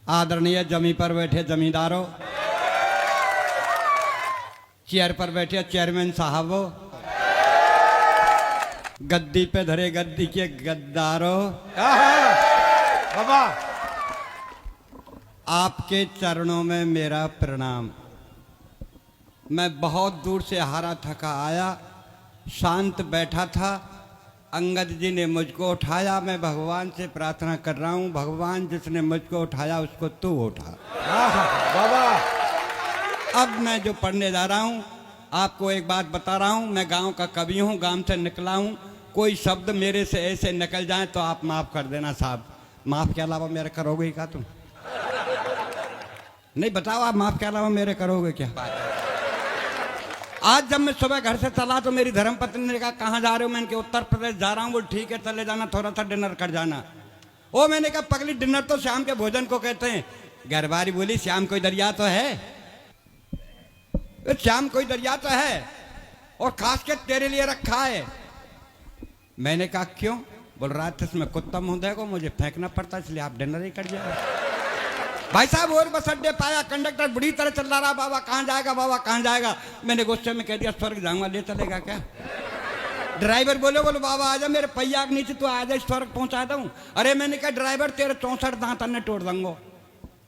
आदरणीय जमी पर बैठे जमींदारों, चेयर पर बैठे चेयरमैन साहबों, गद्दी पे धरे गद्दी के गद्दारों, बाबा आपके चरणों में मेरा प्रणाम। मैं बहुत दूर से हारा थका आया, शांत बैठा था। अंगद जी ने मुझको उठाया। मैं भगवान से प्रार्थना कर रहा हूँ, भगवान जिसने मुझको उठाया उसको तू उठा। बाबा अब मैं जो पढ़ने जा रहा हूँ, आपको एक बात बता रहा हूँ। मैं गांव का कवि हूँ, गांव से निकला हूँ। कोई शब्द मेरे से ऐसे निकल जाए तो आप माफ़ कर देना साहब। माफ़ के अलावा मेरे करोगे ही क्या तुम? नहीं बताओ, आप माफ़ के अलावा मेरे करोगे क्या? आज जब मैं सुबह घर से चला तो मेरी धर्मपत्नी ने कहा कहाँ जा रहे हो? मैंने कहा उत्तर प्रदेश जा रहा हूँ। बोल ठीक है चले जाना, थोड़ा सा डिनर कर जाना। ओ मैंने कहा पगली, डिनर तो शाम के भोजन को कहते हैं। घरवारी बोली शाम कोई दरिया तो है, शाम कोई दरिया तो है और खास के तेरे लिए रखा है। मैंने कहा क्यों? बोल रात में कुत्ता मुंह देखो, मुझे फेंकना पड़ता इसलिए आप डिनर ही कर जाए। भाई साहब और बस अड्डे पाया, कंडक्टर बुरी तरह चल रहा, बाबा कहाँ जाएगा, बाबा कहाँ जाएगा? मैंने गुस्से में कह दिया स्वर्ग जाऊंगा, ले चलेगा क्या? ड्राइवर बोलो बाबा आजा, मेरे पहिया के नीचे तू आजा, स्वर्ग पहुंचा दूं। अरे मैंने कहा ड्राइवर तेरे 64 दांत अन्य तोड़ दूंगा।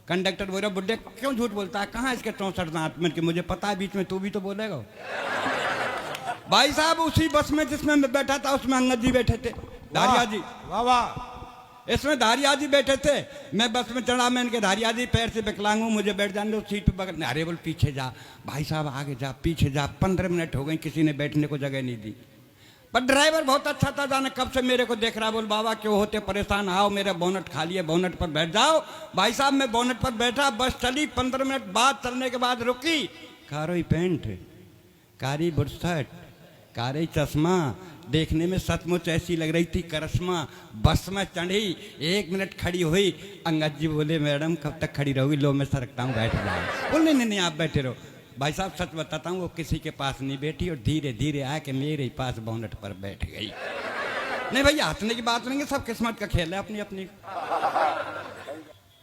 कंडक्टर बोल रहा बुड्ढे क्यों झूठ बोलता है, कहाँ इसके 64 दांत? मैंने कि मुझे पता है, बीच में तू भी तो बोलेगा। भाई साहब उसी बस में जिसमें मैं बैठा था उसमें अंगद जी बैठे थे, धारिया जी। बाबा इसमें धारिया जी बैठे थे। मैं बस में चढ़ा, मैं इनके धारिया जी पैर से विकलांग हूँ, मुझे बैठ जाने दो सीट पे बगल। अरे बोल पीछे जा भाई साहब, आगे जा पीछे जा। 15 मिनट हो गए किसी ने बैठने को जगह नहीं दी। पर ड्राइवर बहुत अच्छा था, जाने कब से मेरे को देख रहा। बोल बाबा क्यों होते परेशान, आओ मेरा बोनट खाली है, बोनट पर बैठ जाओ। भाई साहब मैं बोनट पर बैठा, बस चली। 15 मिनट बाद चलने के बाद रुकी। कारोई पेंट, कारी बुरसट, कारी चश्मा, देखने में सचमुच ऐसी लग रही थी करिश्मा। बस में चढ़ी, 1 मिनट खड़ी हुई। अंगद जी बोले मैडम कब तक खड़ी रहोगी? लो मैं सरकता हूँ, बैठ जाओ। बोल नहीं आप बैठे रहो। भाई साहब सच बताता हूँ, वो किसी के पास नहीं बैठी और धीरे धीरे आके मेरे ही पास बोनट पर बैठ गई। नहीं भैया हंसने की बात नहीं है, सब किस्मत का खेल है अपनी अपनी।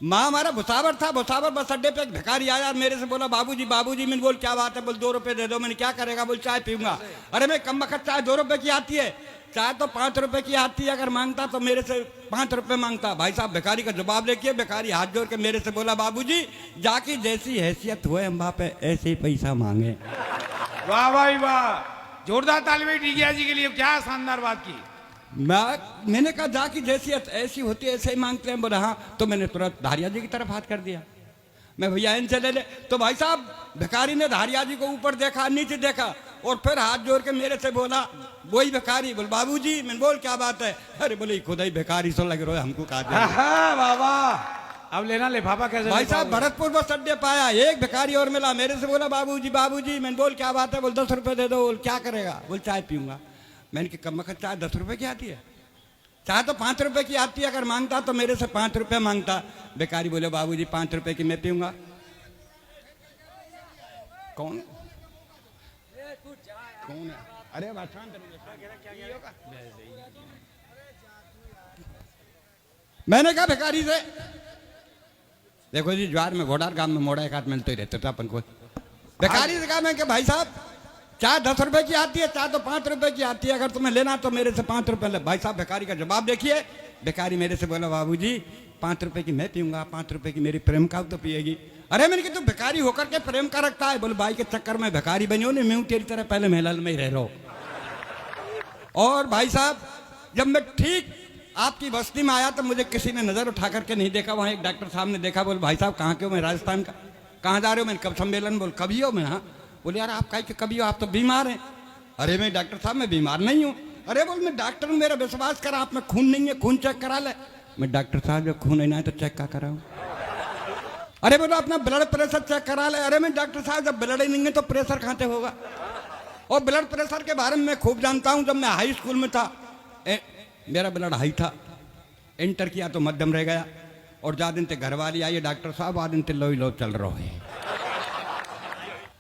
माँ हमारा भुसावर था, भुसावर बस अड्डे पे एक भिखारी आया, मेरे से बोला बाबूजी बाबूजी। मैंने बोल क्या बात है? बोल 2 रुपए दे दो। मैंने क्या करेगा? बोल चाय पीऊंगा। अरे मैं कम वक्त चाय 2 रुपए की आती है, चाय तो 5 रुपए की आती है। अगर मांगता तो मेरे से 5 रुपए मांगता। भाई साहब भिखारी का जवाब देखिए, भिखारी हाथ जोड़ के मेरे से बोला बाबूजी जाकी जैसी हैसियत हुए अम्बा पे ऐसे ही पैसा मांगे। वाह भाई वाह, जोरदार ताली भाई टीकिया जी के लिए, क्या शानदार बात की। मैंने कहा जाकी जैसी ऐसी होती है ऐसे ही मांगते हैं। बोला हाँ। तो मैंने तुरंत धारिया जी की तरफ हाथ कर दिया, मैं भैया इनसे ले ले। तो भाई साहब भिखारी ने धारिया जी को ऊपर देखा नीचे देखा और फिर हाथ जोड़ के मेरे से बोला, वही भिखारी, बोल बाबूजी। मैंने बोल क्या बात है? अरे बोले खुदा ही भिखारी सो लग रहा है हमको कहा। बाबा अब लेना लिफाफा कैसे? भाई साहब भरतपुर बस अड्डे पाया, एक भिखारी और मिला, मेरे से बोला बाबूजी बाबूजी। मैंने बोल क्या बात है? बोल 10 रुपए दे दो। बोल क्या करेगा? बोल चाय पीऊंगा। मैंने कि कम चाय 10 रुपए की आती है, चाय तो 5 रुपए की आती है। अगर मांगता तो मेरे से 5 रुपए मांगता। भिखारी बोले बाबूजी 5 रुपए की मैं पीऊंगा। कौन कौन है? अरे मैंने कहा भिखारी से, देखो जी ज्वार में घोड़ार गांव में मोड़ा एक हाथ मिलते ही रहते थे अपन को। भिखारी से कहा मैं कि भाई साहब चाय 10 रुपए की आती है, चाय तो 5 रुपए की आती है, अगर तुम्हें लेना तो मेरे से 5 रुपए ले। भाई साहब भिखारी का जवाब देखिए, भिखारी मेरे से बोला बाबूजी 5 रुपए की मैं पीऊंगा, 5 रुपए की मेरी प्रेम का तो पिएगी। अरे मैंने कहा तू भिखारी होकर के प्रेम का रखता है? बोले भाई के चक्कर में भिखारी बनी हो नहीं, मैं तेरी तरह पहले महल में ही रह रहा हूं। और भाई साहब जब मैं ठीक आपकी बस्ती में आया तो मुझे किसी ने नजर उठा करके नहीं देखा, वहां एक डॉक्टर साहब ने देखा। बोले भाई साहब कहाँ के हो? मैं राजस्थान का। कहाँ जा रहे हो? मैंने कब सम्मेलन। बोल कभी हो? मैं हाँ। बोले यार आप कहीं कभी हो, आप तो बीमार हैं। अरे मैं डॉक्टर साहब मैं बीमार नहीं हूँ। अरे बोल मैं डॉक्टर हूँ, मेरा विश्वास करा, आप में खून नहीं है, खून चेक करा ले। मैं डॉक्टर साहब जब खून नहीं है तो चेक क्या कराऊं? अरे बोलो अपना ब्लड प्रेशर चेक करा ले। अरे मैं डॉक्टर साहब जब ब्लड ही नहीं है तो प्रेशर कहाँ से होगा? और ब्लड प्रेशर के बारे में मैं खूब जानता हूँ। जब मैं हाई स्कूल में था मेरा ब्लड हाई था, इंटर किया तो मध्यम रह गया। और जा दिन ते घर वाली आई डॉक्टर साहब आ दिन ते लो चल रहा है।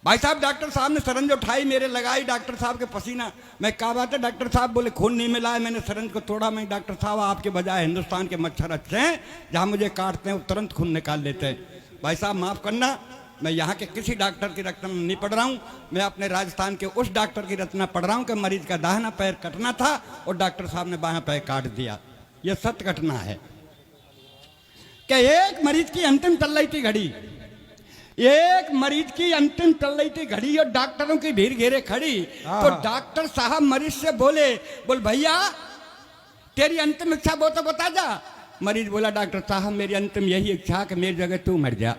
भाई साहब डॉक्टर साहब ने सरंज उठाई, मेरे लगाई, डॉक्टर साहब के पसीना। मैं कहा बात है डॉक्टर साहब? बोले खून नहीं मिला है, मैंने सरंज को तोड़ा। मैं डॉक्टर साहब आपके बजाय हिंदुस्तान के मच्छर अच्छे हैं, जहाँ मुझे काटते हैं वो तुरंत खून निकाल लेते हैं। भाई साहब माफ़ करना, मैं यहाँ के किसी डॉक्टर की रचना नहीं पढ़ रहा हूँ, मैं अपने राजस्थान के उस डॉक्टर की रचना पढ़ रहा हूँ कि मरीज का दाहिना पैर कटना था और डॉक्टर साहब ने बायां पैर काट दिया। यह सत्य घटना है कि एक मरीज की अंतिम चल रही थी घड़ी, एक मरीज की अंतिम चल रही थी घड़ी और डॉक्टरों की भीड़ घेरे खड़ी। तो डॉक्टर साहब मरीज से बोले भैया तेरी अंतिम इच्छा वो तो बता जा। मरीज बोला डॉक्टर साहब मेरी अंतिम यही इच्छा कि मेरी जगह तू मर जा।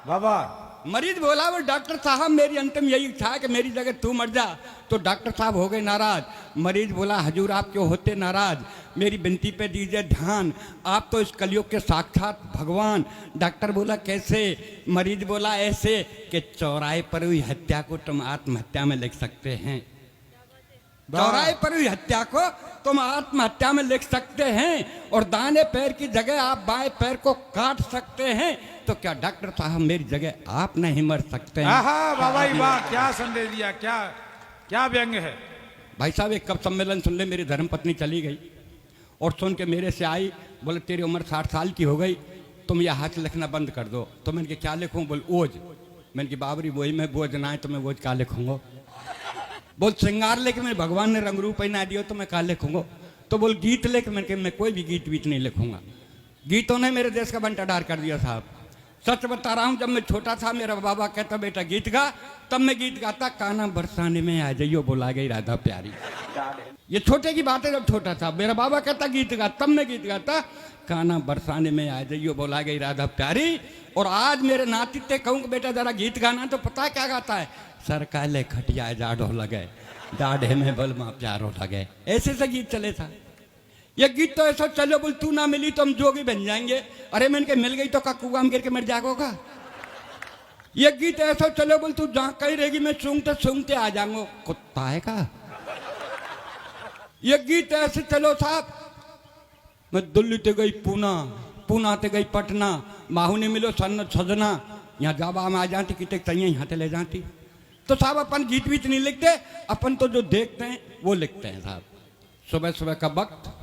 बाबा मरीज बोला वो डॉक्टर साहब मेरी अंतिम यही इच्छा है कि मेरी जगह तू मर जा। तो डॉक्टर साहब हो गए नाराज। मरीज बोला हजूर आप क्यों होते नाराज, मेरी विनती पे दीजिए ध्यान, आप तो इस कलयुग के साक्षात भगवान। डॉक्टर बोला कैसे? मरीज बोला ऐसे कि चौराहे पर हुई हत्या को तुम आत्महत्या में लिख सकते हैं, चौराहे पर हुई हत्या को तुम आत्महत्या में लिख सकते हैं और दाहिने पैर की जगह आप बाएं पैर को काट सकते हैं। तो क्या डॉक्टर साहब मेरी जगह आप नहीं मर सकते हैं? बाबा वाह, क्या संदेश दिया, क्या क्या व्यंग है। भाई साहब एक कब सम्मेलन सुन ले, मेरी धर्मपत्नी चली गई और सुन के मेरे से आई, बोले तेरी उम्र 60 साल की हो गई, तुम यह हाथ लिखना बंद कर दो। तो मैंने क्या लिखूं? बोल ओज। मैंने की बाबरी वही में बोझ ना है तो मैं ओज क्या लिखूंगा? बोल श्रृंगार लेके मैं भगवान ने रंग रूप पहना दिया तो मैं क्या लिखूंगा? तो बोल गीत लेके मैं कोई भी गीत वीत नहीं लिखूंगा। गीतों ने मेरे देश का बंटाढार कर दिया साहब। सच बता रहा हूं, जब मैं छोटा था मेरा बाबा कहता बेटा गीत गा, तब मैं गीत गाता काना बरसाने में आ जाइयो बोला गई राधा प्यारी। ये छोटे की बात है, जब छोटा था मेरा बाबा कहता गीत गा, तब मैं गीत गाता काना बरसाने में आ जाइयो बोला गई राधा प्यारी। और आज मेरे नातीते कहूँ कि बेटा जरा गीत गाना, तो पता क्या गाता है? सर काले खटिया जाड़ो लगे, दाढ़े में बलमा प्यारो लगे। ऐसे से गीत चले था। ये गीत तो ऐसा चलो बोल तू ना मिली तो हम जोगी बन जाएंगे। अरे मैंने मिल गई तो का कुआं में गिर के मर जाएगा। ये गीत ऐसा चलो बोल तू जहाँ कहीं रहेगी मैं सूंघते आ जाऊंगा, कुत्ता है का। ये गीत ऐसे चलो साहब, मैं दिल्ली ते गई पूना ते गई पटना, माहू ने मिलो सजना, यहाँ जाबा में आ जाती कितने चाहिए यहाँ ते ले जाती। तो साहब अपन गीत वीत नहीं लिखते, अपन तो जो देखते हैं वो लिखते हैं साहब। सुबह सुबह का वक्त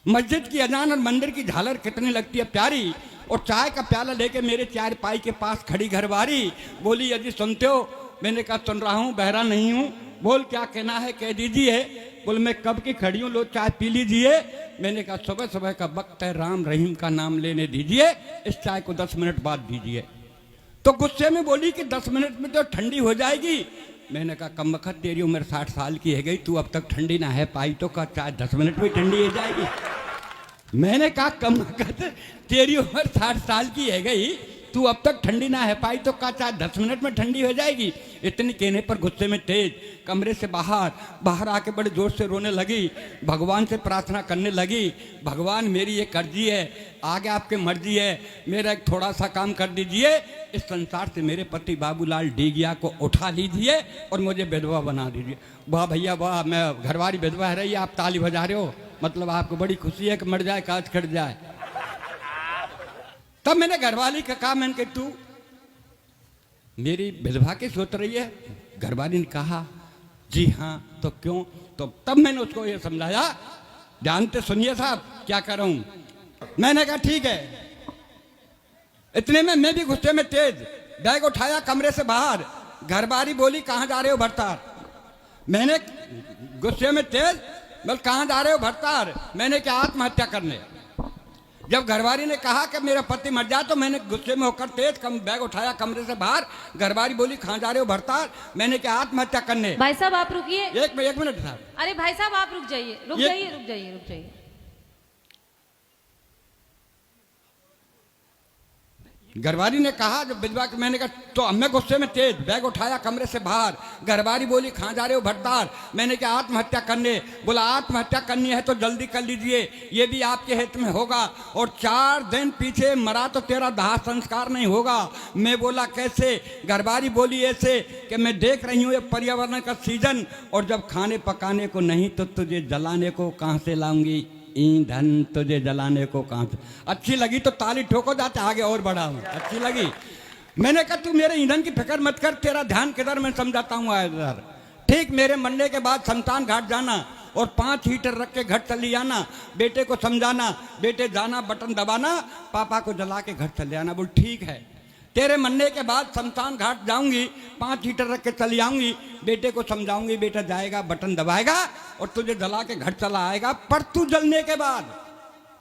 मस्जिद की अजान और मंदिर की झालर कितनी लगती है प्यारी, और चाय का प्याला लेके मेरे चार पाई के पास खड़ी घरवारी। बोली यदि सुनते हो? मैंने कहा सुन रहा हूँ, बहरा नहीं हूँ। बोल क्या कहना है कह दीजिए। बोल मैं कब की खड़ी हूँ, लो चाय पी लीजिए। मैंने कहा सुबह सुबह का वक्त है, राम रहीम का नाम लेने दीजिए, इस चाय को 10 मिनट बाद दीजिए। तो गुस्से में बोली कि 10 मिनट में तो ठंडी हो जाएगी। मैंने कहा कम वक्त तेरी उम्र 60 साल की है गई, तू अब तक ठंडी ना है पाई तो का चाय 10 मिनट में ठंडी हो जाएगी। मैंने कहा कम वक्त तेरी उम्र 60 साल की है गई, तू अब तक ठंडी ना है पाई तो का चाय 10 मिनट में ठंडी हो जाएगी। इतनी कहने पर गुस्से में तेज कमरे से बाहर आके बड़े जोर से रोने लगी, भगवान से प्रार्थना करने लगी, भगवान मेरी ये कर्जी है, आगे आपके मर्जी है, मेरा एक थोड़ा सा काम कर दीजिए, इस संसार से मेरे पति बाबूलाल डीगिया को उठा लीजिए और मुझे विधवा बना दीजिए। वाह भैया वाह, मैं घरवारी विधवा है रही, आप ताली बजा रहे हो, मतलब आपको बड़ी खुशी है कि मर जाए काज कट जाए। तब मैंने घरवाली का कहा, मैंने कहा तू मेरी विधवा की सोच रही है? घरवाली ने कहा जी हाँ। तो क्यों? तो तब मैंने उसको ये समझाया, ध्यान से सुनिए साहब क्या कर रहा हूं। मैंने कहा ठीक है। इतने में मैं भी गुस्से में तेज बैग उठाया कमरे से बाहर, घरवाली बोली कहाँ जा रहे हो भरतार? मैंने गुस्से में तेज बोल कहाँ जा रहे हो भरतार? मैंने क्या आत्महत्या करने? जब घरवाली ने कहा कि मेरा पति मर जाए तो मैंने गुस्से में होकर तेज बैग उठाया कमरे से बाहर, घरवाली बोली कहाँ जा रहे हो भरतार? मैंने क्या आत्महत्या करने? भाई साहब आप रुकिए, एक मिनट साहब। अरे भाई साहब आप रुक जाइए। घरवाली ने कहा जब विधवा की, मैंने कहा तो मैं गुस्से में तेज बैग उठाया कमरे से बाहर, घरवाली बोली कहाँ जा रहे हो भरतार? मैंने कहा आत्महत्या करने। बोला आत्महत्या करनी है तो जल्दी कर लीजिए, ये भी आपके हित में होगा, और 4 दिन पीछे मरा तो तेरा दाह संस्कार नहीं होगा। मैं बोला कैसे? घरवाली बोली ऐसे कि मैं देख रही हूँ ये पर्यावरण का सीजन, और जब खाने पकाने को नहीं तो तुझे जलाने को कहाँ से लाऊंगी? ईंधन तुझे जलाने को कहाँ से? अच्छी लगी तो ताली ठोको, जाते आगे और बढ़ाऊं। अच्छी लगी मैंने कहा तू मेरे ईंधन की फिक्र मत कर, तेरा ध्यान किधर, मैं समझाता हूँ इधर। ठीक मेरे मरने के बाद शमशान घाट जाना और 5 हीटर रख के घर चली आना, बेटे को समझाना, बेटे जाना बटन दबाना, पापा को जला के घर चले आना। बोल ठीक है, तेरे मरने के बाद शमशान घाट जाऊंगी, 5 हीटर रख के चली आऊंगी, बेटे को समझाऊंगी, बेटा जाएगा बटन दबाएगा और तुझे जला के घर चला आएगा। पर तू जलने के बाद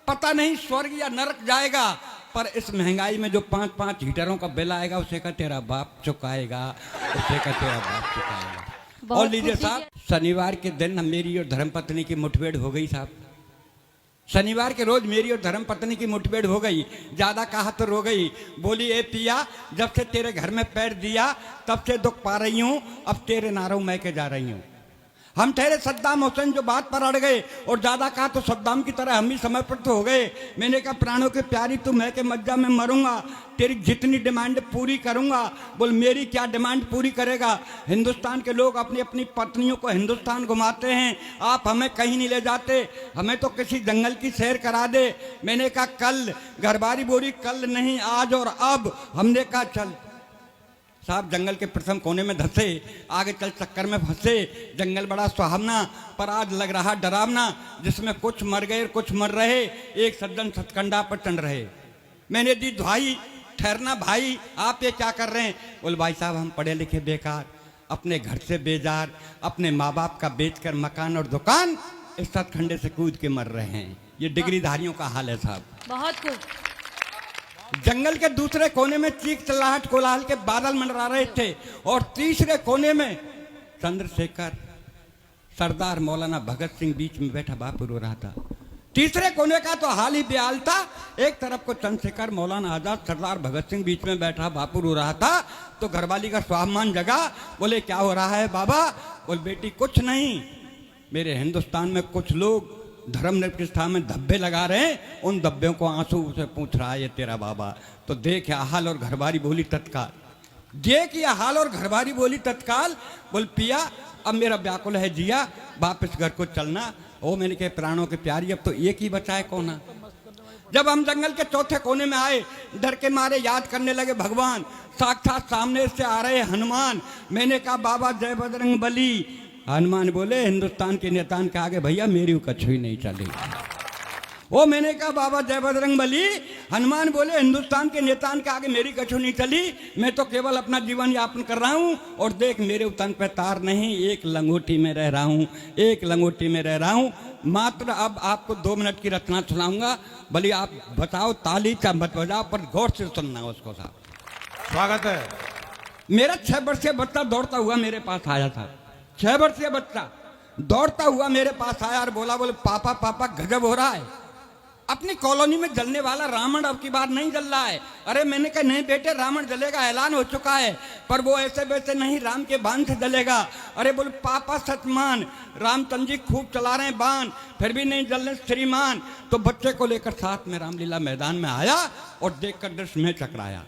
पता नहीं स्वर्ग या नरक जाएगा, पर इस महंगाई में जो 5-5 हीटरों का बिल आएगा उसे का तेरा बाप चुकाएगा, उसे का तेरा बाप चुकाएगा। बहुत और लीजिए खुशी साहब, है। शनिवार के दिन मेरी और धर्मपत्नी की मुठभेड़ हो गई साहब। शनिवार के रोज मेरी और धर्मपत्नी की मुठभेड़ हो गई, ज्यादा कहा तो रो गई। बोली ए पिया, जब से तेरे घर में पैर दिया तब से दुख पा रही हूं, अब तेरे नारों मैं के जा रही हूं। हम ठहरे सद्दाम हुसैन जो बात पर अड़ गए, और ज्यादा कहा तो सद्दाम की तरह हम भी समर्पित हो गए। मैंने कहा प्राणों के प्यारी तू मैं के मज्जा में मरूंगा, तेरी जितनी डिमांड पूरी करूंगा। बोल मेरी क्या डिमांड पूरी करेगा? हिंदुस्तान के लोग अपनी अपनी पत्नियों को हिंदुस्तान घुमाते हैं, आप हमें कहीं नहीं ले जाते, हमें तो किसी जंगल की सैर करा दे। मैंने कहा कल, घरबारी बोली कल नहीं आज और अब। हमने कहा चल साहब, जंगल के प्रथम कोने में धंसे, आगे चल चक्कर में फंसे। जंगल बड़ा सुहावना पर आज लग रहा डरावना, जिसमें कुछ मर गए और कुछ मर रहे, एक सज्जन सतकंडा पर टन रहे। मैंने दी भाई ठहरना भाई, आप ये क्या कर रहे हैं? बोल भाई साहब हम पढ़े लिखे बेकार, अपने घर से बेजार, अपने माँ बाप का बेचकर मकान और दुकान इस सतखंडे से कूद के मर रहे हैं। ये डिग्रीधारियों का हाल है साहब। बहुत खूब। जंगल के दूसरे कोने में चीख चिल्लाहट कोलाहल के बादल मंडरा रहे थे, और तीसरे कोने में चंद्रशेखर सरदार मौलाना भगत सिंह बीच में बैठा बापू रो रहा था। तीसरे कोने का तो हाल ही बेहाल था, एक तरफ को चंद्रशेखर मौलाना आजाद सरदार भगत सिंह बीच में बैठा बापू रो रहा था। तो घरवाली का स्वाभिमान जगा, बोले क्या हो रहा है बाबा? बोल बेटी कुछ नहीं, मेरे हिंदुस्तान में कुछ लोग धर्मनिरपेक्षता में धब्बे लगा रहे हैं, उन धब्बों को आंसू से पूछ रहा है ये तेरा बाबा। तो देख या हाल और घरबारी बोली तत्काल, देख या हाल और घरबारी बोली तत्काल। बोल पिया अब मेरा व्याकुल है जिया, वापस घर को चलना। ओ मैंने कहा प्राणों के प्यारी अब तो एक ही बचा है कोना। जब हम जंगल के चौथे कोने में आए, डर के मारे याद करने लगे भगवान, साक्षात सामने से आ रहे हनुमान। मैंने कहा बाबा जय बजरंग बली। हनुमान बोले हिंदुस्तान के नेतान के आगे भैया मेरी कछु ही नहीं चली। वो मैंने कहा बाबा जय बजरंग बली। हनुमान बोले हिंदुस्तान के नेतान के आगे मेरी कछु नहीं चली, मैं तो केवल अपना जीवन यापन कर रहा हूँ। और देख मेरे उतन पे तार नहीं, एक लंगोटी में रह रहा हूँ, एक लंगोटी में रह रहा हूँ। मात्र अब आपको 2 मिनट की रचना सुनाऊंगा, भले आप बताओ ताली चाहे मत बजाओ, पर गौर से सुनना उसको साहब। स्वागत है। मेरा 6 वर्षीय बच्चा दौड़ता हुआ मेरे पास आया था। 6 वर्षीय बच्चा दौड़ता हुआ मेरे पास आया और बोला, बोले पापा पापा गजब हो रहा है, अपनी कॉलोनी में जलने वाला रावण अब की बार नहीं जल रहा है। अरे मैंने कहा नहीं बेटे, रावण जलेगा, ऐलान हो चुका है, पर वो ऐसे वैसे नहीं, राम के बाण से जलेगा। अरे बोले पापा सच मान, रामचंद्र जी खूब चला रहे हैं बाण, फिर भी नहीं जल रहे श्रीमान। तो बच्चे को लेकर साथ में रामलीला मैदान में आया और देखकर दृश्य में चकराया।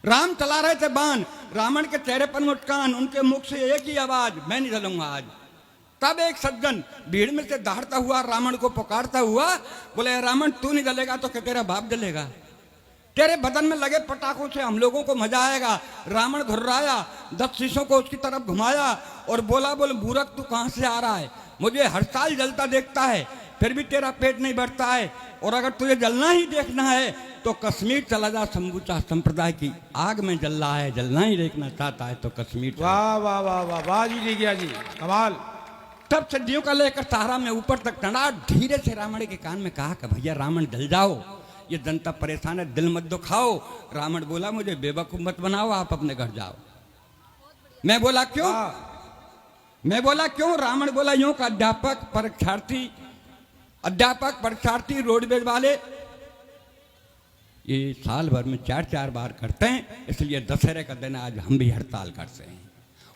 राम चला रहे थे बाण, रावण के चेहरे पर मुस्कान, उनके मुख से एक ही आवाज, मैं नहीं जलूंगा आज। तब एक सज्जन भीड़ में से दहाड़ता हुआ रावण को पुकारता हुआ बोले, रावण तू नहीं जलेगा तो क्या तेरा बाप जलेगा? तेरे बदन में लगे पटाखों से हम लोगों को मजा आएगा। रावण घुर्राया, 10 शीशों को उसकी तरफ घुमाया और बोला, बोले मूर्ख तू कहां से आ रहा है? मुझे हर साल जलता देखता है, फिर भी तेरा पेट नहीं भरता है, और अगर तुझे जलना ही देखना है तो कश्मीर चला जा, संबुचा संप्रदाय की आग में जल रहा है, जलना ही देखना चाहता है तो कश्मीर। वाह वाह वाह वाह वाह जी, ले गया जी, कमाल। तब सदियों का लेकर सहारा में ऊपर तक टंडा, धीरे से रावण के कान में कहा कि भैया रावण जल जाओ, ये जनता परेशान है, दिल मत दुखाओ। रावण बोला मुझे बेवकूफ मत बनाओ, आप अपने घर जाओ। मैं बोला क्यों? मैं बोला क्यों? रावण बोला यूं का अध्यापक परीक्षार्थी रोडवेज वाले ये साल भर में 4-4 बार करते हैं, इसलिए दशहरे का दिन आज हम भी हड़ताल करते हैं।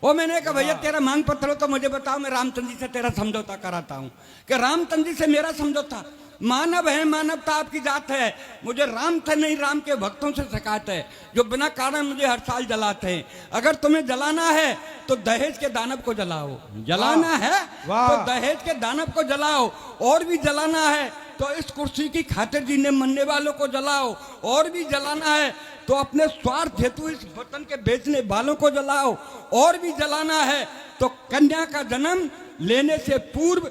ओ मैंने कहा भैया तेरा मांग पत्र हो तो मुझे बताओ, मैं रामचंद्र जी से तेरा समझौता कराता हूं। कि रामचंद्र जी से मेरा समझौता? मानव है, मानवता आपकी जात है, मुझे राम से नहीं राम के भक्तों से शिकायत है जो बिना कारण मुझे हर साल जलाते हैं। अगर तुम्हें जलाना है तो दहेज के दानव को जलाओ, जलाना है तो दहेज के दानव को जलाओ, और भी जलाना है तो इस कुर्सी की खातिर जीने मरने वालों को जलाओ, और भी जलाना है तो अपने स्वार्थ हेतु इस वतन के बेचने वालों को जलाओ, और भी जलाना है तो कन्या का जन्म लेने से पूर्व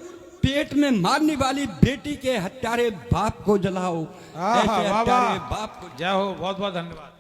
पेट में मारने वाली बेटी के हत्यारे बाप को जलाओ। आहा, ऐसे वाह, हत्यारे वाह। बाप को जय हो, बहुत बहुत धन्यवाद।